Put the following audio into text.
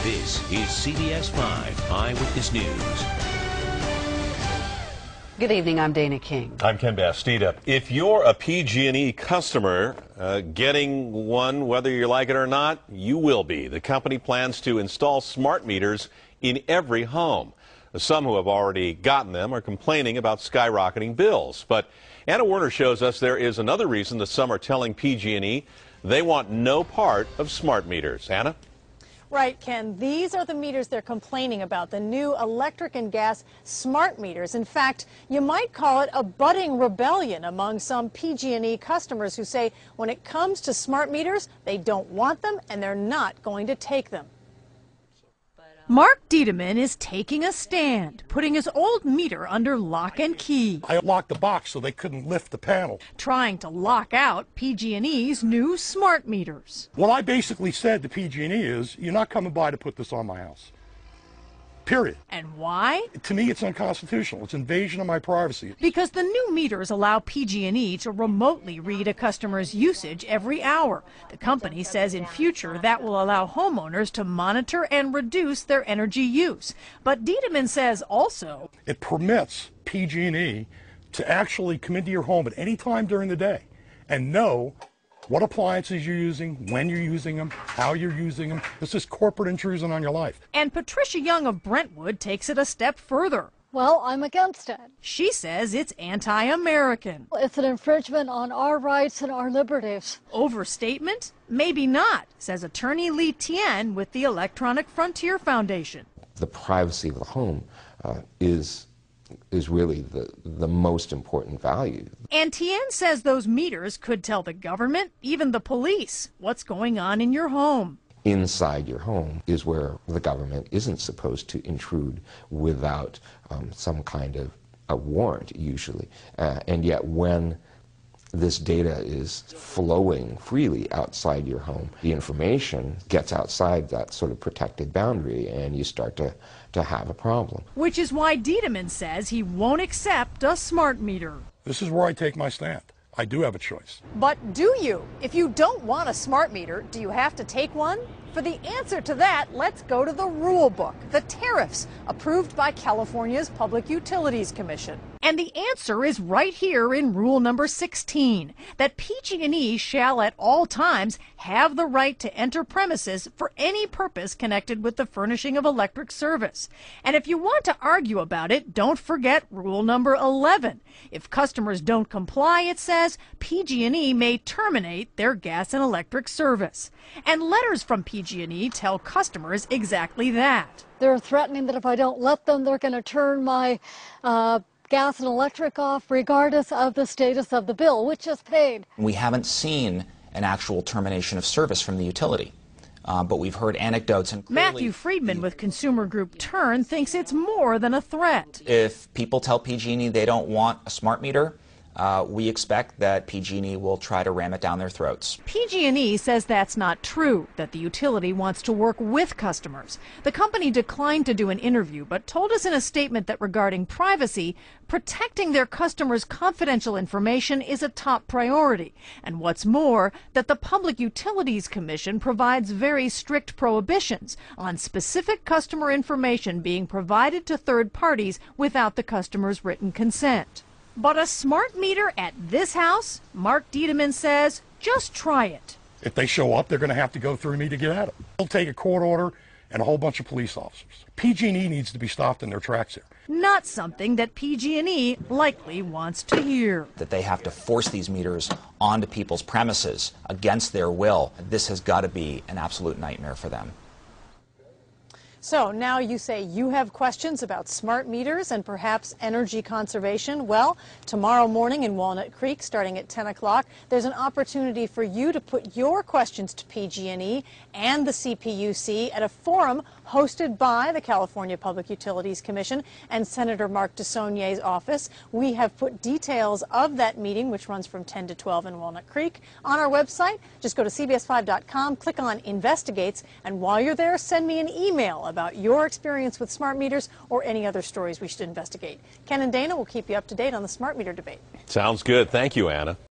This is CBS 5 Eyewitness News. Good evening, I'm Dana King. I'm Ken Bastida. If you're a PG&E customer, getting one, whether you like it or not, you will be. The company plans to install smart meters in every home. Some who have already gotten them are complaining about skyrocketing bills. But Anna Werner shows us there is another reason that some are telling PG&E they want no part of smart meters. Anna? Right, Ken. These are the meters they're complaining about, the new electric and gas smart meters. In fact, you might call it a budding rebellion among some PG&E customers who say when it comes to smart meters, they don't want them and they're not going to take them. Mark Diedemann is taking a stand, putting his old meter under lock and key. I locked the box so they couldn't lift the panel. Trying to lock out PG&E's new smart meters. What I basically said to PG&E is, you're not coming by to put this on my house. Period. And why? To me, it's unconstitutional. It's invasion of my privacy. Because the new meters allow PG&E to remotely read a customer's usage every hour. The company says in future that will allow homeowners to monitor and reduce their energy use. But Diedemann says also it permits PG&E to actually come into your home at any time during the day and know what appliances you're using, when you're using them, how you're using them. This is corporate intrusion on your life. And Patricia Young of Brentwood takes it a step further. Well, I'm against it. She says it's anti-American. It's an infringement on our rights and our liberties. Overstatement? Maybe not, says attorney Lee Tien with the Electronic Frontier Foundation. The privacy of the home is really the most important value. And Tien says those meters could tell the government, even the police, what's going on in your home. Inside your home is where the government isn't supposed to intrude without some kind of a warrant, usually. And yet when this data is flowing freely outside your home, the information gets outside that sort of protected boundary and you start to have a problem. Which is why Diedemann says he won't accept a smart meter. This is where I take my stand. I do have a choice. But do you? If you don't want a smart meter, do you have to take one? For the answer to that, let's go to the rule book, the tariffs approved by California's Public Utilities Commission. And the answer is right here in rule number 16, that PG&E shall at all times have the right to enter premises for any purpose connected with the furnishing of electric service. And if you want to argue about it, don't forget rule number 11. If customers don't comply, it says, PG&E may terminate their gas and electric service. And letters from PG&E tell customers exactly that. They're threatening that if I don't let them, they're going to turn my gas and electric off regardless of the status of the bill, which is paid. We haven't seen an actual termination of service from the utility, but we've heard anecdotes. And Matthew Friedman with consumer group Turn thinks it's more than a threat. If people tell PG&E they don't want a smart meter, we expect that PG&E will try to ram it down their throats. PG&E says that's not true, that the utility wants to work with customers. The company declined to do an interview, but told us in a statement that regarding privacy, protecting their customers' confidential information is a top priority. And what's more, that the Public Utilities Commission provides very strict prohibitions on specific customer information being provided to third parties without the customer's written consent. But a smart meter at this house, Mark Diedemann says, just try it. If they show up, they're going to have to go through me to get at them. They'll take a court order and a whole bunch of police officers. PG&E needs to be stopped in their tracks here. Not something that PG&E likely wants to hear. That they have to force these meters onto people's premises against their will. This has got to be an absolute nightmare for them. So now you say you have questions about smart meters and perhaps energy conservation. Well, tomorrow morning in Walnut Creek, starting at 10 o'clock, there's an opportunity for you to put your questions to PG&E and the CPUC at a forum hosted by the California Public Utilities Commission and Senator Mark DeSaulnier's office. We have put details of that meeting, which runs from 10 to 12 in Walnut Creek, on our website. Just go to cbs5.com, click on Investigates, and while you're there, send me an email about your experience with smart meters or any other stories we should investigate. Ken and Dana will keep you up to date on the smart meter debate. Sounds good. Thank you, Anna.